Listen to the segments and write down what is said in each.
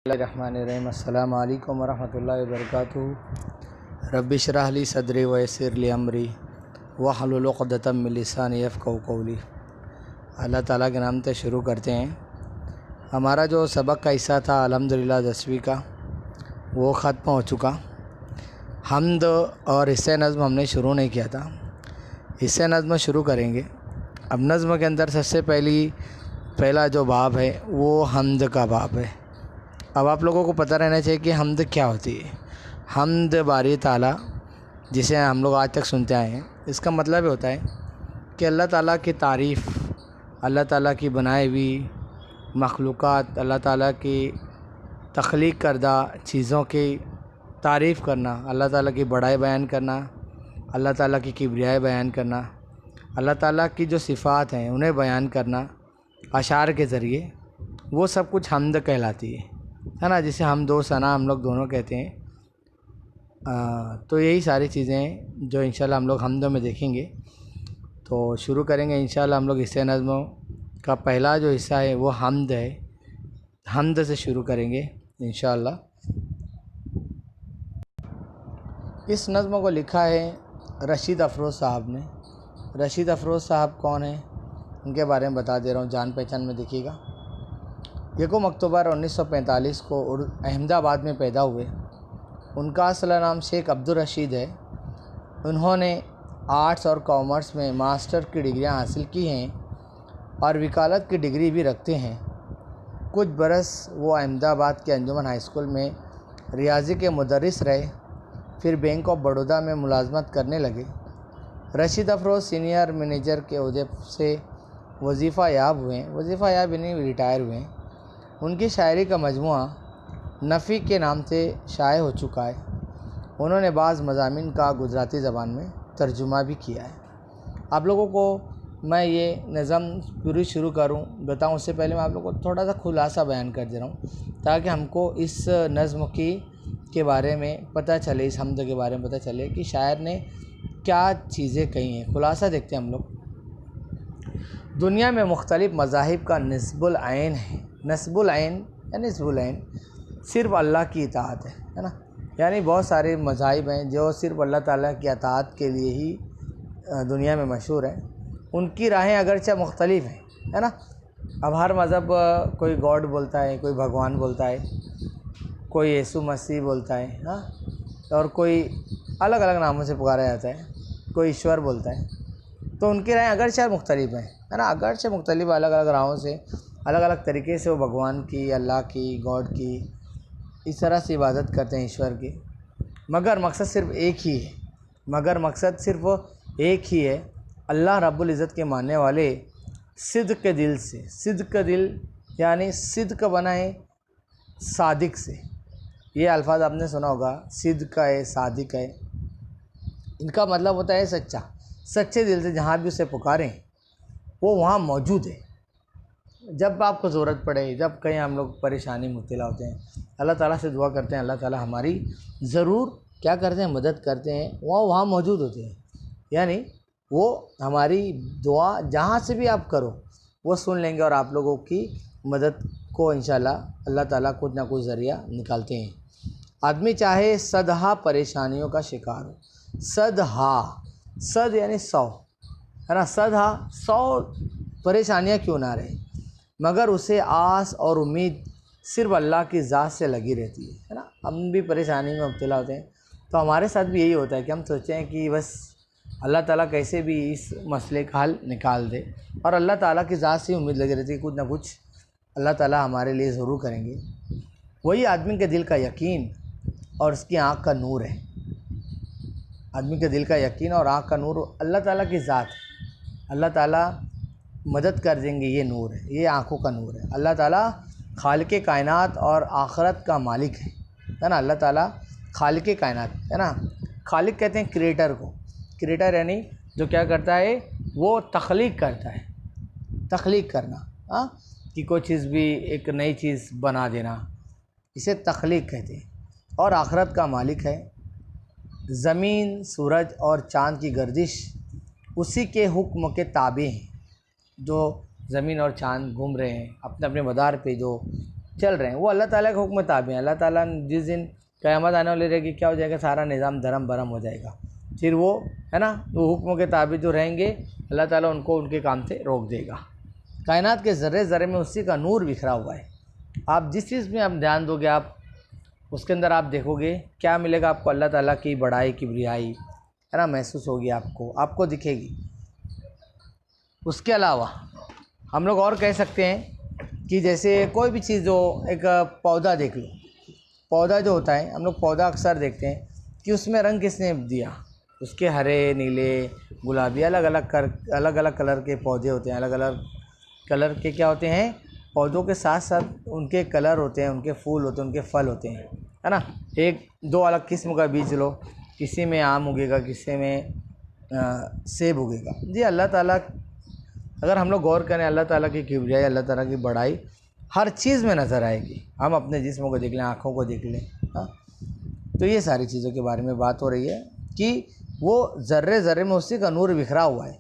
रहमानिर्रहीम। अस्सलामु अलैकुम वरहमतुल्लाहि वबरकातुहू। रब्बि इश्रह ली सदरी व यस्सिर ली अमरी वहलुल उक़दतम मिन लिसानी यफ़क़हू क़ौली। अल्लाह ताला के नाम से शुरू करते हैं। हमारा जो सबक का हिस्सा था अल्हम्दुलिल्लाह 10वीं का, वो ख़त्म हो चुका। हम्द और हिस्से नज़्म हमने शुरू नहीं किया था, हिस्से नज़्म शुरू करेंगे। अब नज़्म के अंदर सबसे पहला जो बाब है वो हम्द का बाब है। अब आप लोगों को पता रहना चाहिए कि हम्द क्या होती है। हम्द बारी ताला, जिसे हम लोग आज तक सुनते आए हैं, इसका मतलब ये होता है कि अल्लाह ताला की तारीफ़, अल्लाह ताला की बनाई हुई मखलूक़ात, अल्लाह ताला की तख्लीक करदा चीज़ों की तारीफ़ करना, अल्लाह ताला की बड़ाई बयान करना, अल्लाह ताला की किब्रियाई बयान करना, अल्लाह ताला की जो सिफ़ात हैं उन्हें बयान करना अशार के ज़रिए, वो सब कुछ हम्द कहलाती है ना, जिसे हम दो सना हम लोग दोनों कहते हैं। तो यही सारी चीज़ें हैं जो इंशाल्लाह हम लोग हम्द में देखेंगे। तो शुरू करेंगे इंशाल्लाह हम लोग हिस्से नज़्मों का पहला जो हिस्सा है वो हम्द है। हम्द से शुरू करेंगे इंशाल्लाह। इस नज़्म को लिखा है रशीद अफरोज़ साहब ने। रशीद अफरोज़ साहब कौन है, उनके बारे में बता दे रहा हूँ, जान पहचान में देखिएगा। 1 अक्टूबर 1945 को अहमदाबाद में पैदा हुए। उनका असला नाम शेख अब्दुल रशीद है। उन्होंने आर्ट्स और कॉमर्स में मास्टर की डिग्रियां हासिल की हैं और वकालत की डिग्री भी रखते हैं। कुछ बरस वो अहमदाबाद के अंजुमन हाई स्कूल में रियाजी के मुदर्रिस रहे, फिर बैंक ऑफ बड़ौदा में मुलाजमत करने लगे। रशीद अफरोज़ सीनियर मैनेजर के ओहदे से वजीफ़ा याब हुए, वजीफ़ा याब यानी रिटायर हुए। उनकी शायरी का मजमुआ नफ़ी के नाम से शाये हो चुका है। उन्होंने बाज़ मज़ामीन का गुजराती ज़बान में तर्जुमा भी किया है। आप लोगों को मैं ये नज़म पूरी शुरू करूं बताऊं, उससे पहले मैं आप लोगों को थोड़ा सा खुलासा बयान कर दे रहा हूं, ताकि हमको इस नज़म के बारे में पता चले, इस हम्द के बारे में पता चले कि शायर ने क्या चीज़ें कही हैं। खुलासा देखते हैं हम लोग। दुनिया में मुख्तलिफ़ मज़ाहिब का निस्बुल ऐन है। नस्बुल ऐन या निस्बुल ऐन सिर्फ़ अल्लाह की इताअत है ना, यानी बहुत सारे मज़ाहिब हैं जो सिर्फ़ अल्लाह ताला की इताअत के लिए ही दुनिया में मशहूर हैं। उनकी राहें अगरचे मुख्तलिफ़ हैं, है ना। अब हर मज़हब कोई गॉड बोलता है, कोई भगवान बोलता है, कोई यीशु मसीह बोलता है, हाँ, और कोई अलग अलग नामों से पुकारा जाता है, कोई ईश्वर बोलता है। तो उनकी राहें अगरचे मुख्तलिफ़ हैं, है ना, अगरचे मुख्तलिफ़ अलग अलग राहों से, अलग अलग तरीके से वो भगवान की, अल्लाह की, गॉड की, इस तरह से इबादत करते हैं, ईश्वर की। मगर मकसद सिर्फ़ एक ही है, अल्लाह रब्बुल इज़्ज़त के मानने वाले सिद्क़ के दिल से, सिद्क़ का दिल यानी सिद्क़ बनाए सादिक से। ये अल्फाज आपने सुना होगा, सिद्क़ है, सादिक है। इनका मतलब होता है सच्चा, सच्चे दिल से जहाँ भी उसे पुकारें वो वहाँ मौजूद है। जब आपको ज़रूरत पड़े, जब कहीं हम लोग परेशानी मुब्तला होते हैं, अल्लाह ताला से दुआ करते हैं, अल्लाह ताला हमारी ज़रूर क्या करते हैं, मदद करते हैं, वहाँ मौजूद होते हैं। यानी वो हमारी दुआ जहाँ से भी आप करो वो सुन लेंगे और आप लोगों की मदद को इंशाल्लाह अल्लाह ताला कुछ ना कुछ ज़रिया निकालते हैं। आदमी चाहे सदहा परेशानियों का शिकार हो, सदहा, सद यानी 100, है ना, सदहा 100 परेशानियाँ क्यों ना रहे, मगर उसे आस और उम्मीद सिर्फ़ अल्लाह की ज़ात से लगी रहती है ना। हम भी परेशानी में मुब्तला होते हैं, तो हमारे साथ भी यही होता है कि हम सोचते हैं कि बस अल्लाह ताला कैसे भी इस मसले का हल निकाल दे, और अल्लाह ताला की ज़ात से उम्मीद लगी रहती है कुछ ना कुछ अल्लाह ताला हमारे लिए ज़रूर करेंगे। वही आदमी के दिल का यकीन और उसकी आँख का नूर है। आदमी के दिल का यकीन और आँख का नूर अल्लाह ताला की ज़ात है। अल्लाह ताला मदद कर देंगे, ये नूर है, ये आँखों का नूर है। अल्लाह ताला खालिक़े कायनात और आखिरत का मालिक है ना। अल्लाह ताला खालिक़े कायनात, है ना। खालिक कहते हैं क्रिएटर को, क्रिएटर यानी जो क्या करता है, वो तख्लीक करता है, तख्लीक करना, हाँ, कि कोई चीज़ भी एक नई चीज़ बना देना, इसे तख्लीक कहते हैं। और आखिरत का मालिक है। ज़मीन, सूरज और चाँद की गर्दिश उसी के हुक्म के ताबे हैं। जो ज़मीन और चाँद घूम रहे हैं अपने अपने मदार पे, जो चल रहे हैं वो अल्लाह ताला के हुक्म ताबे हैं। अल्लाह ताला जिस दिन क़यामत आने वाली रहेगी क्या हो जाएगा, सारा निज़ाम धर्म भरम हो जाएगा। फिर वो है ना, वो हुक्म के ताबे जो रहेंगे अल्लाह ताला उनको उनके काम से रोक देगा। कायनात के ज़र्रे ज़र्रे में उसी का नूर बिखरा हुआ है। आप जिस चीज़ में आप ध्यान दोगे, आप उसके अंदर आप देखोगे क्या मिलेगा आपको, अल्लाह ताला की बड़ाई किबरियाई है ना महसूस होगी, आपको दिखेगी। उसके अलावा हम लोग और कह सकते हैं कि जैसे कोई भी चीज़ हो, एक पौधा देख लो, पौधा जो होता है हम लोग पौधा अक्सर देखते हैं कि उसमें रंग किसने दिया, उसके हरे नीले गुलाबी अलग अलग कलर के पौधे होते हैं। अलग अलग कलर के क्या होते हैं, पौधों के साथ साथ उनके कलर होते हैं, उनके फूल होते हैं, उनके फल होते हैं, है ना। एक दो अलग किस्म का बीज लो, किसी में आम उगेगा, किसी में सेब उगेगा। जी अल्लाह ताला, अगर हम लोग गौर करें अल्लाह ताला की किबरियाई, अल्लाह ताला की बड़ाई हर चीज़ में नज़र आएगी। हम अपने जिस्मों को देख लें, आँखों को देख लें, हाँ। तो ये सारी चीज़ों के बारे में बात हो रही है कि वो ज़र्रे ज़र्रे में उसी का नूर बिखरा हुआ है।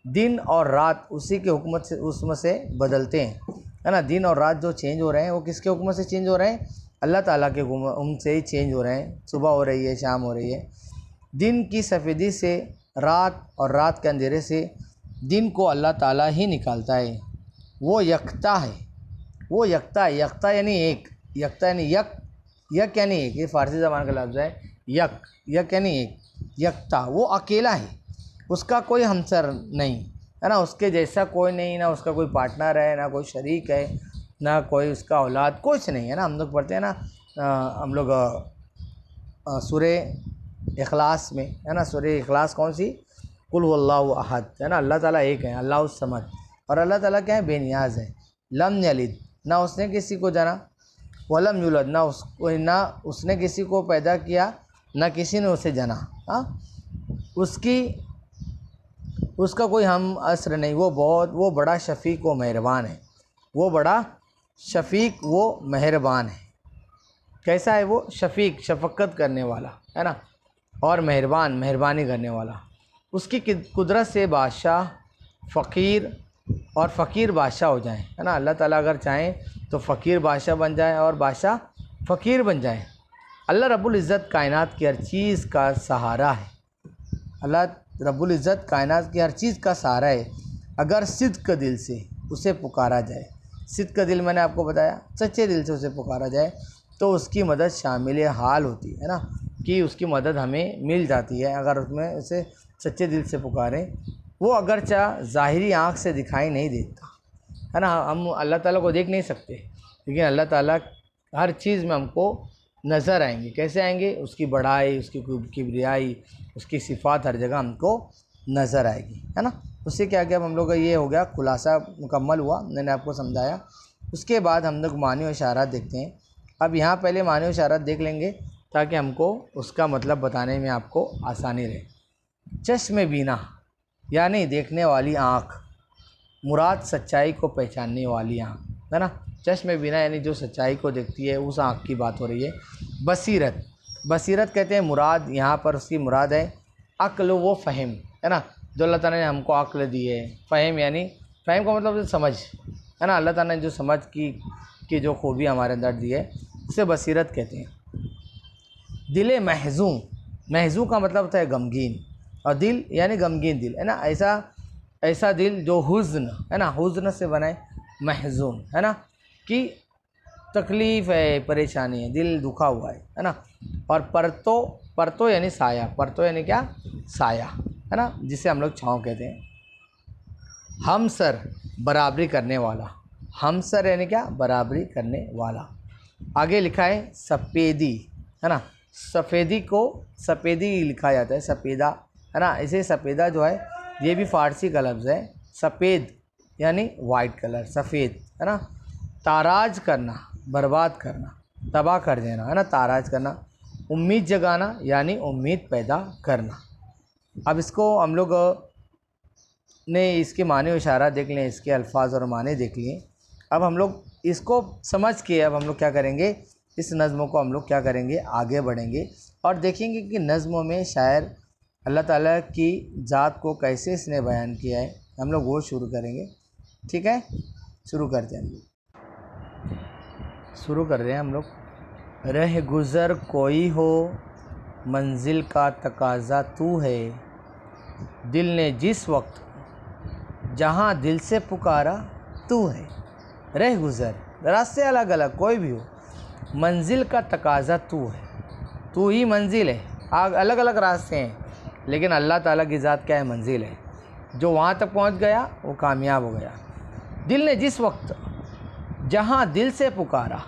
दिन और रात उसी के हुक्म से उसमें से बदलते हैं, है ना। दिन और रात जो चेंज हो रहे हैं वो किसके हुक्म से चेंज हो रहे हैं, अल्लाह ताला के हुक्म से ही चेंज हो रहे हैं। सुबह हो रही है, शाम हो रही है। दिन की सफ़ेदी से रात और रात के अंधेरे से दिन को अल्लाह ताला ही निकालता है। वो यकता है, वो यकता है। यकता यानी एक, यकता यानी यक यानी एक, ये फ़ारसी ज़बान का लफ्ज़ है। यक यानी एक, यकता। वो अकेला है, उसका कोई हमसर नहीं, है ना। उसके जैसा कोई नहीं, ना उसका कोई पार्टनर है, ना कोई शरीक है, ना कोई उसका औलाद, कुछ नहीं है ना। हम लोग पढ़ते हैं ना, हम लोग सूरे इखलास में, है ना। सूरे इखलास कौन सी, कुल हुवल्लाहु अहद, है ना। अल्लाह ताला एक है, अल्लाह समद। और अल्लाह ताला क्या है, बेनियाज़ है। लम यलिद, ना उसने किसी को जना, वलम युलद, ना उसने किसी को पैदा किया, ना किसी ने उसे जना। हाँ, उसका कोई हम असर नहीं। वो बड़ा शफ़ीक व मेहरबान है। वो बड़ा शफ़ीक वो मेहरबान है। कैसा है वो, शफ़ीक शफ़क़त करने वाला, है ना, और मेहरबान मेहरबानी करने वाला। उसकी कुदरत से बादशाह फ़कीर और फ़कीर बादशाह हो जाएं, है ना। अल्लाह ताला अगर चाहें तो फ़कीर बादशाह बन जाए और बादशाह फ़कीर बन जाए। अल्लाह रब्बुल इज़्ज़त कायनात की हर चीज़ का सहारा है। अल्लाह रब्बुल इज़्ज़त कायनात की हर चीज़ का सहारा है अगर सिद्क़ दिल से उसे पुकारा जाए। सिद्क़ दिल मैंने आपको बताया, सच्चे दिल से उसे पुकारा जाए तो उसकी मदद शामिल हाल होती है ना, कि उसकी मदद हमें मिल जाती है अगर उसमें उसे सच्चे दिल से पुकारें। वो अगरचा ज़ाहिरी आँख से दिखाई नहीं देता, है ना। हम अल्लाह ताला को देख नहीं सकते, लेकिन अल्लाह ताला हर चीज़ में हमको नज़र आएंगे। कैसे आएंगे, उसकी बड़ाई, उसकी किबरियाई, उसकी सिफ़ात हर जगह हमको नज़र आएगी, है ना। उससे क्या क्या हम लोग का ये हो गया, खुलासा मुकम्मल हुआ, मैंने आपको समझाया। उसके बाद हम लोग मानी व इशारात देखते हैं। अब यहाँ पहले मानी व इशारात देख लेंगे ताकि हमको उसका मतलब बताने में आपको आसानी रहे। चश्म बीना यानी देखने वाली आँख, मुराद सच्चाई को पहचानने वाली आँख, है ना। चश्म बीना यानी जो सच्चाई को देखती है, उस आँख की बात हो रही है। बसीरत कहते हैं मुराद, यहाँ पर उसकी मुराद है अक्ल व फ़हम, है ना। जो अल्लाह ताला ने हमको अक्ल दी है, फ़हम यानी फ़हम का मतलब समझ, है ना। अल्लाह ताला ने जो समझ की जो खूबी हमारे अंदर दी है उसे बसीरत कहते हैं। दिल महजूं का मतलब होता है गमगीन, और दिल यानी गमगीन दिल, है ना। ऐसा दिल जो हुज़्न, है ना, हुज़्न से बनाए, महजून, है ना, कि तकलीफ़ है, परेशानी है, दिल दुखा हुआ है ना। और परतो यानी साया, परतो यानी क्या, साया, है ना, जिसे हम लोग छाँव कहते हैं। हमसर बराबरी करने वाला, हमसर यानी क्या, बराबरी करने वाला। आगे लिखा है सफ़ेदी, है ना। सफ़ेदी को सफ़ेदी लिखा जाता है, सफ़ेदा, है ना। इसे सफ़ेदा जो है ये भी फ़ारसी का लफ्ज़ है। सफ़ेद यानी वाइट कलर, सफ़ेद, है ना। ताराज करना, बर्बाद करना, तबाह कर देना, है ना, ताराज करना। उम्मीद जगाना यानी उम्मीद पैदा करना। अब इसको हम लोग ने इसके माने इशारा देख लें, इसके अल्फाज और माने देख लिए। अब हम लोग इसको समझ के अब हम लोग क्या करेंगे, इस नज़्म को हम लोग क्या करेंगे, आगे बढ़ेंगे और देखेंगे कि नज़्म में शायर अल्लाह ताला की ज़ात को कैसे इसने बयान किया है। हम लोग वो शुरू करेंगे, ठीक है। शुरू करते हैं। शुरू कर रहे हैं हम लोग। रह गुज़र कोई हो, मंजिल का तकाज़ा तू है, दिल ने जिस वक्त जहाँ दिल से पुकारा तू है। रह गुज़र, रास्ते अलग अलग कोई भी हो, मंजिल का तकाज़ा तू है, तू ही मंजिल है। अलग अलग रास्ते हैं लेकिन अल्लाह ताला की ज़ात क्या है, मंजिल है। जो वहाँ तक पहुँच गया वो कामयाब हो गया। दिल ने जिस वक्त जहाँ दिल से पुकारा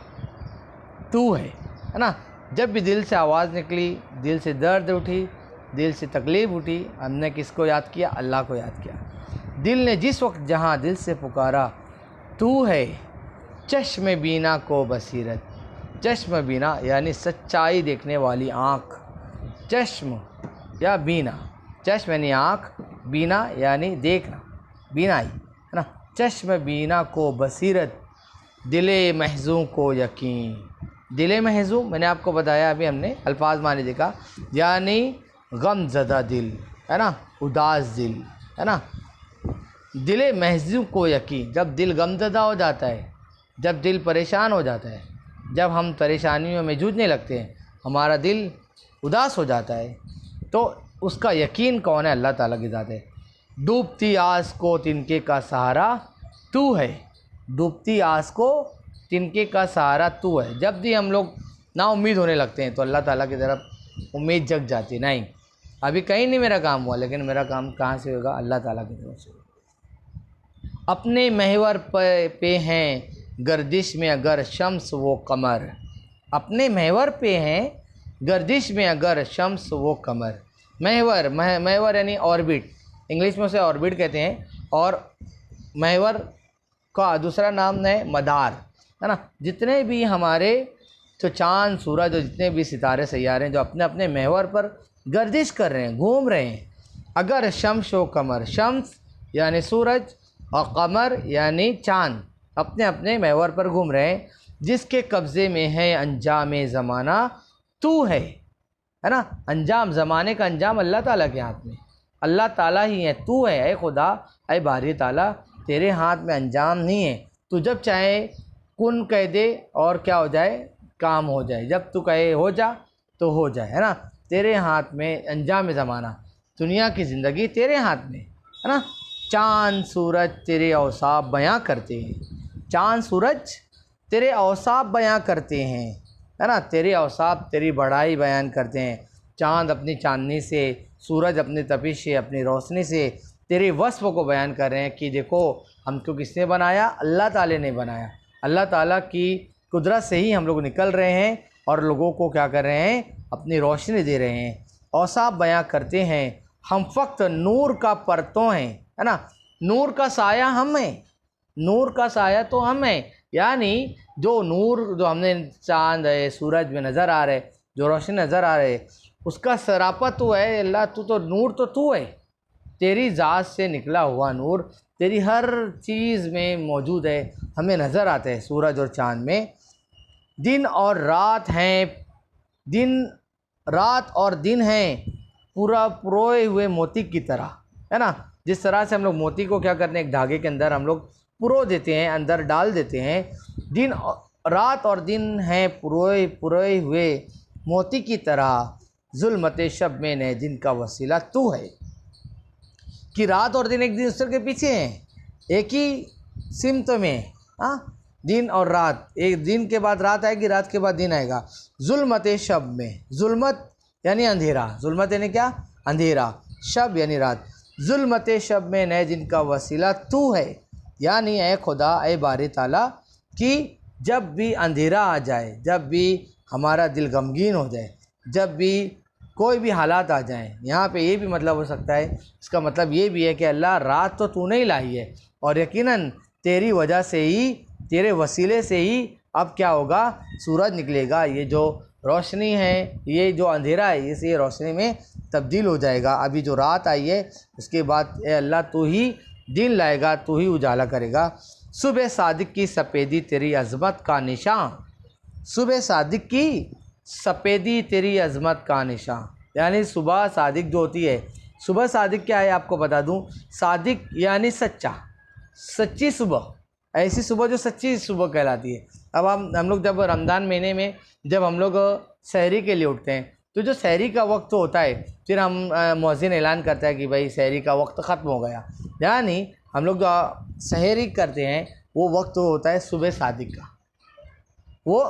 तू है ना। जब भी दिल से आवाज़ निकली, दिल से दर्द उठी, दिल से तकलीफ़ उठी, हमने किसको याद किया, अल्लाह को याद किया। दिल ने जिस वक्त जहाँ दिल से पुकारा तू है, चश्म बीना को बसीरत। चश्म बीना यानी सच्चाई देखने वाली आँख, चश्म या बीना, चश्म यानी आँख, बीना यानी देखना, बीनाई है ना। चश्म बीना को बसीरत, दिले महजूं को यकीन। दिले महजूं मैंने आपको बताया, अभी हमने अल्फाज माने देखा, यानी गम ज़दा दिल है ना, उदास दिल है ना। दिले महजूं को यकीन, जब दिल गमज़दा हो जाता है, जब दिल परेशान हो जाता है, जब हम परेशानियों में जूझने लगते हैं, हमारा दिल उदास हो जाता है, तो उसका यकीन कौन है, अल्लाह ताला की ज़ात है। डूबती आस को तिनके का सहारा तू है, डूबती आस को तिनके का सहारा तू है। जब भी हम लोग ना उम्मीद होने लगते हैं तो अल्लाह ताला की तरफ उम्मीद जग जाती है। नहीं, अभी कहीं नहीं मेरा काम हुआ, लेकिन मेरा काम कहाँ से होगा, अल्लाह ताला की तरफ से। अपने महवर पे हैं गर्दिश में अगर शम्स वो कमर, अपने महवर पे हैं गर्दिश में अगर शम्स वो कमर। महवर, महवर यानी ऑर्बिट, इंग्लिश में उसे ऑर्बिट कहते हैं, और महवर का दूसरा नाम है मदार है ना। जितने भी हमारे जो चाँद सूरज और जितने भी सितारे सैयारे हैं जो अपने अपने महवर पर गर्दिश कर रहे हैं, घूम रहे हैं। अगर शम्स व कमर, शम्स यानी सूरज और कमर यानी चाँद अपने अपने महवर पर घूम रहे हैं। जिसके कब्ज़े में है अंजाम ज़माना तू है ना। अंजाम, ज़माने का अंजाम अल्लाह ताला के हाथ में, अल्लाह ताला ही है, तू है। ऐ खुदा, ऐ बारी ताला, तेरे हाथ में अंजाम नहीं है। तू जब चाहे कुन कह दे और क्या हो जाए, काम हो जाए। जब तू कहे हो जा तो हो जाए, है ना। तेरे हाथ में अंजाम ज़माना, दुनिया की ज़िंदगी तेरे हाथ में है ना। चाँद सूरज तेरे औसाफ बयां करते हैं, चाँद सूरज तेरे औसाफ बयां करते हैं है ना। तेरे औसाफ, तेरी बड़ाई बयान करते हैं। चाँद अपनी चांदनी से, सूरज अपनी तपिश से, अपनी रोशनी से तेरे वस्फ़ को बयान कर रहे हैं कि देखो हमको किसने बनाया, अल्लाह ताला ने बनाया। अल्लाह ताला की कुदरत से ही हम लोग निकल रहे हैं और लोगों को क्या कर रहे हैं, अपनी रोशनी दे रहे हैं। औसाफ बयां करते हैं, हम फ़क्त नूर का परतों हैं है ना। नूर का साया हम हैं, नूर का साया तो हम हैं, यानी जो नूर जो हमने चाँद है, सूरज में नज़र आ रहे, जो रोशनी नज़र आ रहे, उसका सरापा तो है अल्लाह। तू तो नूर तो तू है, तेरी ज़ात से निकला हुआ नूर तेरी हर चीज़ में मौजूद है, हमें नज़र आता है सूरज और चाँद में। दिन और रात हैं, दिन रात और दिन हैं पूरा पुरोए हुए मोती की तरह है ना। जिस तरह से हम लोग मोती को क्या करते हैं, एक धागे के अंदर हम लोग पुरो देते हैं, अंदर डाल देते हैं। दिन रात और दिन हैं पुरोए हुए मोती की तरह, जुल्मत शब में ने दिन का वसीला तू है। कि रात और दिन एक दूसरे के पीछे हैं, एक ही सिमत में, हाँ, दिन और रात, एक दिन के बाद रात आएगी, रात के बाद दिन आएगा। जुल्मत शब में, जुल्मत यानी अंधेरा, जुल्मत यानी क्या, अंधेरा, शब यानी रात। जुल्मत शब में नए दिन का वसीला तू है, यानी ऐ खुदा, ऐ बारी ताला, कि जब भी अंधेरा आ जाए, जब भी हमारा दिल गमगीन हो जाए, जब भी कोई भी हालात आ जाएं, यहाँ पे ये भी मतलब हो सकता है, इसका मतलब ये भी है कि अल्लाह रात तो तूने ही लाई है और यकीनन तेरी वजह से ही, तेरे वसीले से ही अब क्या होगा, सूरज निकलेगा। ये जो रोशनी है, ये जो अंधेरा है, इसे रोशनी में तब्दील हो जाएगा। अभी जो रात आई है उसके बाद ए अल्लाह तू ही दिन लाएगा, तू ही उजाला करेगा। सुबह सादिक की सफ़ेदी तेरी अज़मत का निशान, सुबह सादिक की सफ़ेदी तेरी अज़मत का निशान, यानी सुबह सादिक जो होती है, सुबह सादिक क्या है आपको बता दूं, सादिक यानी सच्चा, सच्ची सुबह, ऐसी सुबह जो सच्ची सुबह कहलाती है। अब हम लोग जब रमज़ान महीने में जब हम लोग सहरी के लिए उठते हैं, तो जो सहरी का वक्त होता है, फिर हम मौज़िन ऐलान करता है कि भाई सहरी का वक्त ख़त्म हो गया। यानी हम लोग जो सहरी करते हैं वो वक्त होता है सुबह सादिक का। वो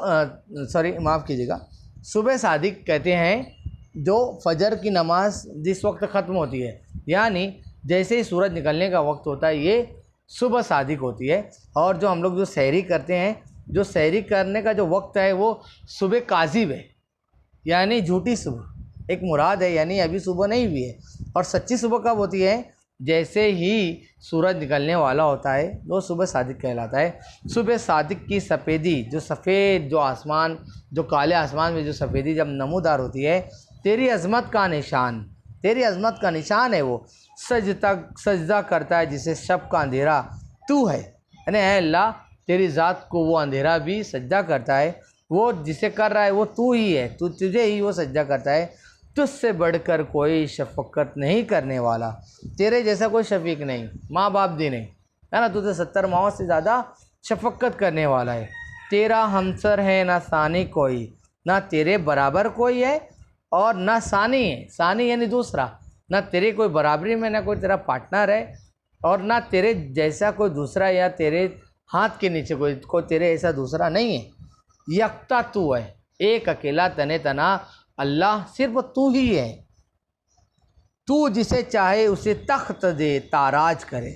सॉरी माफ़ कीजिएगा, सुबह सादिक कहते हैं जो फजर की नमाज जिस वक्त ख़त्म होती है, यानी जैसे ही सूरज निकलने का वक्त होता है ये सुबह सादिक होती है। और जो हम लोग जो सहरी करते हैं, जो सहरी करने का जो वक्त है वो सुबह काज़िब है, यानी झूठी सुबह एक मुराद है, यानी अभी सुबह नहीं हुई है। और सच्ची सुबह कब होती है? जैसे ही सूरज निकलने वाला होता है वो सुबह सादिक कहलाता है। सुबह सादिक की सफ़ेदी, जो सफ़ेद जो आसमान, जो काले आसमान में जो सफ़ेदी जब नमूदार होती है, तेरी अज़मत का निशान, तेरी अज़मत का निशान है वो। सजदा करता है जिसे शब का अंधेरा तू है, यानी है अल्लाह तेरी ज़ात को वो अंधेरा भी सजदा करता है, वो जिसे कर रहा है वो तू ही है, तुझे ही वो सजदा करता है। तुझसे बढ़कर कोई शफ़क़त नहीं करने वाला, तेरे जैसा कोई शफ़ीक नहीं, माँ बाप भी नहीं, है ना, तुझे 70 माओं से ज़्यादा शफ़क़त करने वाला है। तेरा हमसर है ना सानी कोई, ना तेरे बराबर कोई है और ना सानी है, सानी यानी दूसरा, ना तेरे कोई बराबरी में, ना कोई तेरा पार्टनर है और ना तेरे जैसा कोई दूसरा, या तेरे हाथ के नीचे कोई तेरे ऐसा दूसरा नहीं है। यकता तू है, एक अकेला तने तना अल्लाह सिर्फ तू ही है। तू जिसे चाहे उसे तख्त दे ताराज करे,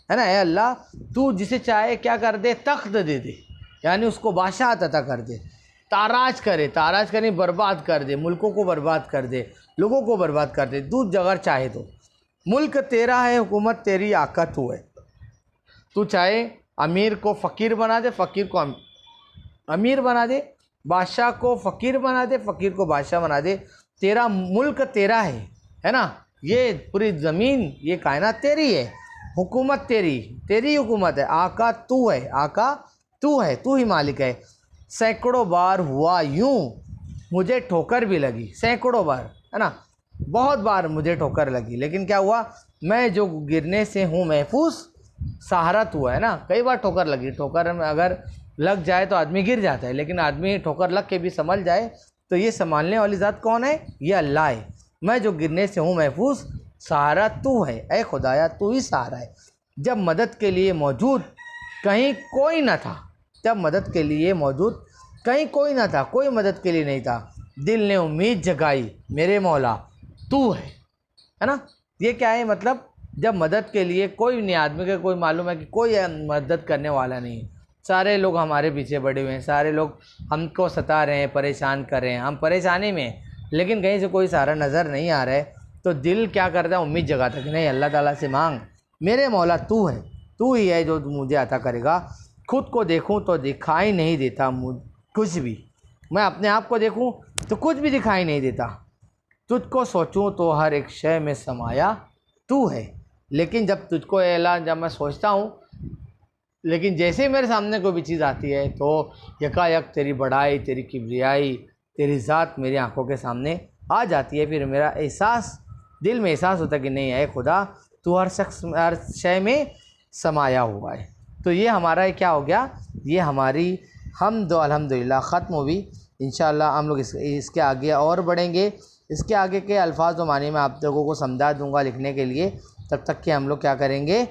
है ना, है अल्लाह तू जिसे चाहे क्या कर दे? तख्त दे दे, यानी उसको बादशाह अता कर दे। ताराज करे, ताराज करे बर्बाद कर दे, मुल्कों को बर्बाद कर दे, लोगों को बर्बाद कर दे, तू जगह चाहे तो। मुल्क तेरा है, हुकूमत तेरी, आका तू है। तू चाहे अमीर को फ़कीर बना दे, फ़कीर को अमीर बना दे, बादशाह को फ़कीर बना दे, फ़कीर को बादशाह बना दे। तेरा मुल्क तेरा है ना, ये पूरी ज़मीन ये कायनात तेरी है, हुकूमत तेरी हुकूमत है, आका तू है, आका तू है, तू ही मालिक है। सैकड़ों बार हुआ यूं मुझे ठोकर भी लगी, सैकड़ों बार, है ना, बहुत बार मुझे ठोकर लगी, लेकिन क्या हुआ? मैं जो गिरने से हूँ महफूज, सहारा तू है ना। कई बार ठोकर लगी, ठोकर में अगर लग जाए तो आदमी गिर जाता है, लेकिन आदमी ठोकर लग के भी संभल जाए तो ये संभालने वाली ज़ात कौन है? ये अल्लाह है। मैं जो गिरने से हूँ महफूज, सहारा तू है, ऐ खुदाया तू ही सहारा है। जब मदद के लिए मौजूद कहीं कोई न था, जब मदद के लिए मौजूद कहीं कोई न था, कोई मदद के लिए नहीं था, दिल ने उम्मीद जगाई मेरे मौला तू है ना। ये क्या है? मतलब जब मदद के लिए कोई नहीं, आदमी का कोई मालूम है कि कोई मदद करने वाला नहीं, सारे लोग हमारे पीछे पड़े हुए हैं, सारे लोग हमको सता रहे हैं, परेशान कर रहे हैं, हम परेशानी में, लेकिन कहीं से कोई सहारा नज़र नहीं आ रहा है, तो दिल क्या करता है? उम्मीद जगाता है कि नहीं, अल्लाह ताला से मांग, मेरे मौला तू है, तू ही है जो मुझे अता करेगा। खुद को देखूं तो दिखाई नहीं देता कुछ भी, मैं अपने आप को देखूं तो कुछ भी दिखाई नहीं देता, तुझको सोचूं तो हर एक शय में समाया तू है। लेकिन जब तुझको ऐलान, जब मैं सोचता हूँ, लेकिन जैसे ही मेरे सामने कोई भी चीज़ आती है तो यकायक तेरी बड़ाई, तेरी किब्रियाई, तेरी ज़ात मेरी आंखों के सामने आ जाती है। फिर मेरा एहसास, दिल में एहसास होता है कि नहीं है खुदा, तू हर शय में समाया हुआ है। तो ये हमारा क्या हो गया? ये हमारी हम्द अल्हम्दुलिल्लाह ख़त्म हुई। इंशाअल्लाह हम लोग इसके आगे और बढ़ेंगे। इसके आगे के अल्फाज व मानी मैं आप लोगों को समझा दूंगा लिखने के लिए। तब तक के हम लोग क्या करेंगे?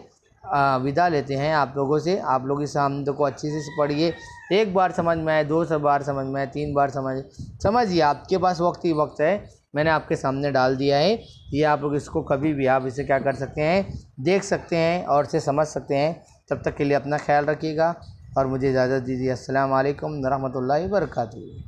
विदा लेते हैं आप लोगों से। आप लोग इस हम्द को अच्छे से पढ़िए, एक बार समझ में आए, 2 बार समझ में आए, 3 बार समझिए, आपके पास वक्त ही वक्त है, मैंने आपके सामने डाल दिया है। ये आप लोग इसको कभी भी आप इसे क्या कर सकते हैं? देख सकते हैं और इसे समझ सकते हैं। तब तक के लिए अपना ख्याल रखिएगा और मुझे इजाज़त दीजिए। अस्सलाम वालेकुम व रहमतुल्लाहि व बरकातुहू।